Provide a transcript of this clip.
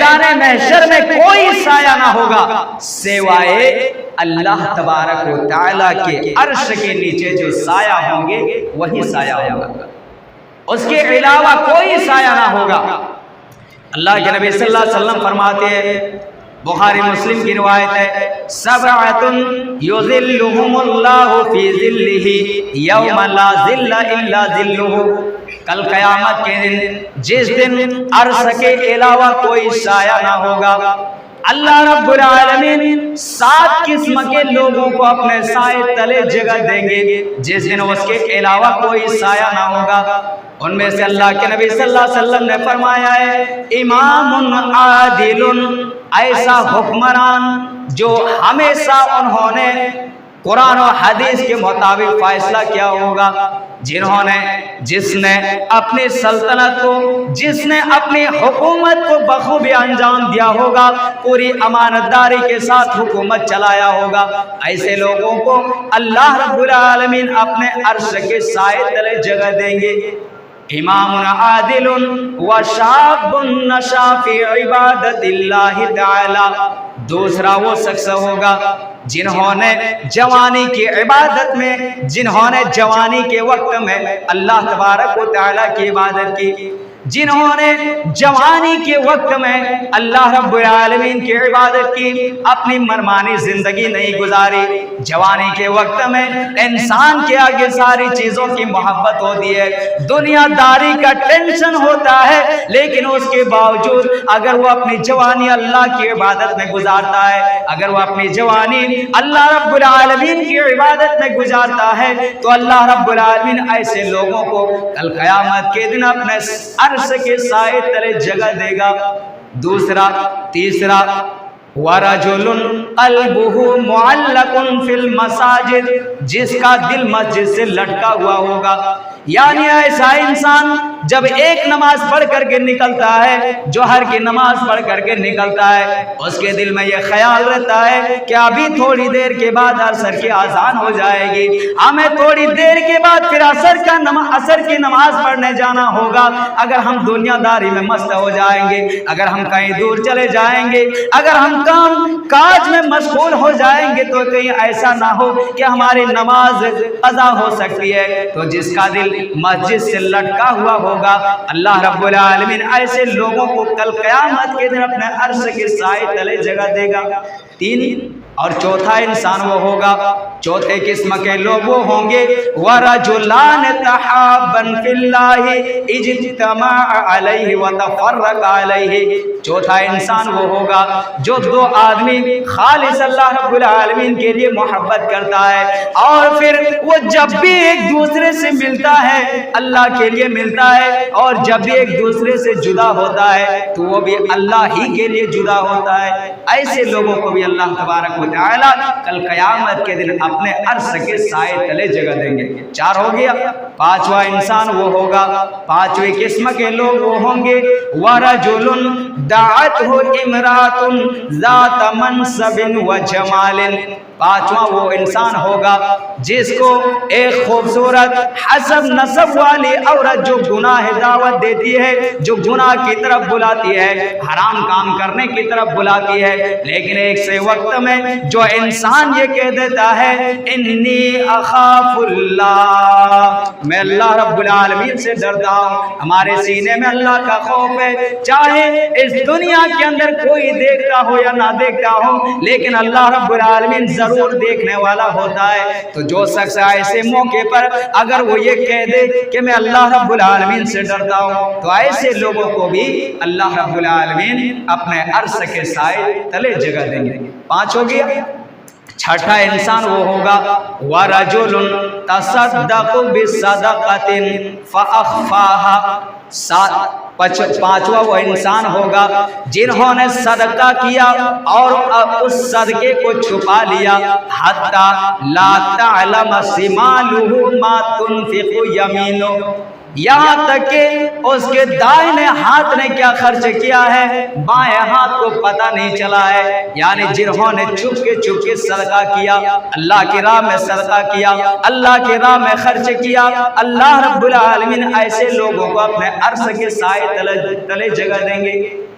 میدان محشر میں کوئی سایہ نہ ہوگا سوائے اللہ تبارک و تعالیٰ کے عرش کے نیچے جو سایہ ہوں گے وہی سایہ ہوگا، اس کے علاوہ کوئی سایہ نہ ہوگا۔ اللہ کے نبی صلی اللہ علیہ وسلم فرماتے ہیں، بخاری مسلم کی روایت ہے، سبعۃ یظلھم اللہ فی ظلہ یوم لا ظل الا ظلہ، کل قیامت کے دن جس دن عرش کے علاوہ کوئی سایہ نہ ہوگا، اللہ رب العالمین 7 قسم کے لوگوں کو اپنے سائے تلے جگہ دیں گے جس دن اس کے علاوہ کوئی سایہ نہ ہوگا۔ ان میں سے اللہ کے نبی صلی اللہ علیہ وسلم نے فرمایا ہے، امام عادل، ایسا حکمران جو ہمیشہ انہوں نے قرآن و حدیث کے مطابق فیصلہ کیا ہوگا، جس نے اپنی سلطنت کو، جس نے اپنی حکومت کو بخوبی انجام دیا ہوگا، پوری امانت داری کے ساتھ حکومت چلایا ہوگا، ایسے لوگوں کو اللہ رب العالمین اپنے عرش کے سائے تلے جگہ دیں گے۔ امام عادل وشاب نشا فی عبادت اللہ تعالی، دوسرا وہ شخص ہوگا جنہوں نے جوانی کی عبادت میں، جنہوں نے جوانی کے وقت میں اللہ تبارک و تعالیٰ کی عبادت کی، جنہوں نے جوانی کے وقت میں اللہ رب العالمین کی عبادت کی، اپنی منمانی زندگی نہیں گزاری۔ جوانی کے وقت میں انسان کے آگے ساری چیزوں کی محبت ہوتی ہے، دنیا داری کا ٹینشن ہوتا ہے، لیکن اس کے باوجود اگر وہ اپنی جوانی اللہ کی عبادت میں گزارتا ہے، اگر وہ اپنی جوانی اللہ رب العالمین کی عبادت میں گزارتا ہے، تو اللہ رب العالمین ایسے لوگوں کو کل قیامت کے دن اپنے عرش کے سائے تلے جگہ دے گا۔ دوسرا، تیسرا، وَرَجُلٌ قَلْبُهُ مُعَلَّقٌ فِي الْمَسَاجِدِ، جس کا دل مسجد سے لٹکا ہوا ہوگا، یعنی ایسا انسان جب ایک نماز پڑھ کر کے نکلتا ہے، جوہر کی نماز پڑھ کر کے نکلتا ہے، اس کے دل میں یہ خیال رہتا ہے کہ ابھی تھوڑی دیر کے بعد عصر کی اذان ہو جائے گی، ہمیں تھوڑی دیر کے بعد پھر عصر کی نماز پڑھنے جانا ہوگا۔ اگر ہم دنیا داری میں مست ہو جائیں گے، اگر ہم کہیں دور چلے جائیں گے، اگر ہم کام کاج میں مشغول ہو جائیں گے، تو کہیں ایسا نہ ہو کہ ہماری نماز قضا ہو سکتی ہے۔ تو جس کا دل مسجد سے لٹکا ہوا ہوگا، اللہ رب العالمین ایسے لوگوں کو کل قیامت کے دن اپنے عرش کے سائے تلے جگہ دے گا۔ تین اور چوتھا انسان وہ ہوگا، چوتھے قسم کے لوگ وہ ہوں گے، وَرَجُلَانِ تَحَابًا فِي اللَّهِ اجْتَمَعَ عَلَيْهِ وَتَفَرَّقَ عَلَيْهِ، چوتھا انسان وہ ہوگا جو 2 آدمی خالص اللہ رب العالمین کے لیے محبت کرتا ہے، اور پھر وہ جب بھی ایک دوسرے سے ملتا ہے اللہ کے لیے ملتا ہے، اور جب بھی ایک دوسرے سے جدا ہوتا ہے تو وہ بھی اللہ ہی کے لیے جدا ہوتا ہے۔ ایسے لوگوں کو بھی اللہ تبارک و تعالیٰ کل قیامت کے دن اپنے عرش کے سائے تلے جگہ دیں گے۔ 4 ہو گیا۔ پانچواں انسان وہ ہوگا، پانچویں قسم کے لوگ وہ ہوں گے، وَرَجُلٌ دَعَتْهُ امْرَأَةٌ ذَاتَ مَنْصَبٍ وَجَمَالٍ، پانچواں وہ انسان ہوگا جس کو ایک خوبصورت حسب نسب والی عورت جو گناہ دعوت دیتی ہے، جو گناہ کی طرف بلاتی ہے، حرام کام کرنے کی طرف بلاتی ہے، لیکن ایک سے وقت میں جو انسان یہ کہہ دیتا ہے انی اخاف اللہ، میں اللہ رب العالمین سے ڈرتا ہوں، ہمارے سینے میں اللہ کا خوف ہے، چاہے اس دنیا کے اندر کوئی دیکھتا ہو یا نہ دیکھتا ہو، لیکن اللہ رب العالمین ضرور دیکھنے والا ہوتا ہے۔ تو جو شخص ایسے موقع پر اگر وہ یہ کہہ دے کہ میں اللہ رب العالمین سے ڈرتا ہوں، تو ایسے لوگوں کو بھی اللہ رب العالمین اپنے عرش کے سائے تلے جگہ دیں گے۔ 5 ہو گیا۔ چھٹا انسان وہ ہوگا، وَرَجُلٌ تَصَدَّقُ بِصَدَقَةٍ فَأَخْفَاهَا، پانچواں وہ انسان ہوگا جنہوں نے صدقہ کیا اور اس صدقے کو چھپا لیا، حَتَّى لَا تَعْلَمَ شِمَالُهُ مَا تُنْفِقُ يَمِينُهُ، یہاں تک کہ اس کے دائیں ہاتھ نے کیا خرچ کیا ہے بائیں ہاتھ کو پتہ نہیں چلا ہے۔ یعنی جنہوں نے چھپ کے صدقہ کیا، اللہ کی راہ میں صدقہ کیا، اللہ کی راہ میں خرچ کیا، اللہ رب العالمین ایسے لوگوں کو اپنے عرش کے سائے تلے جگہ دیں گے۔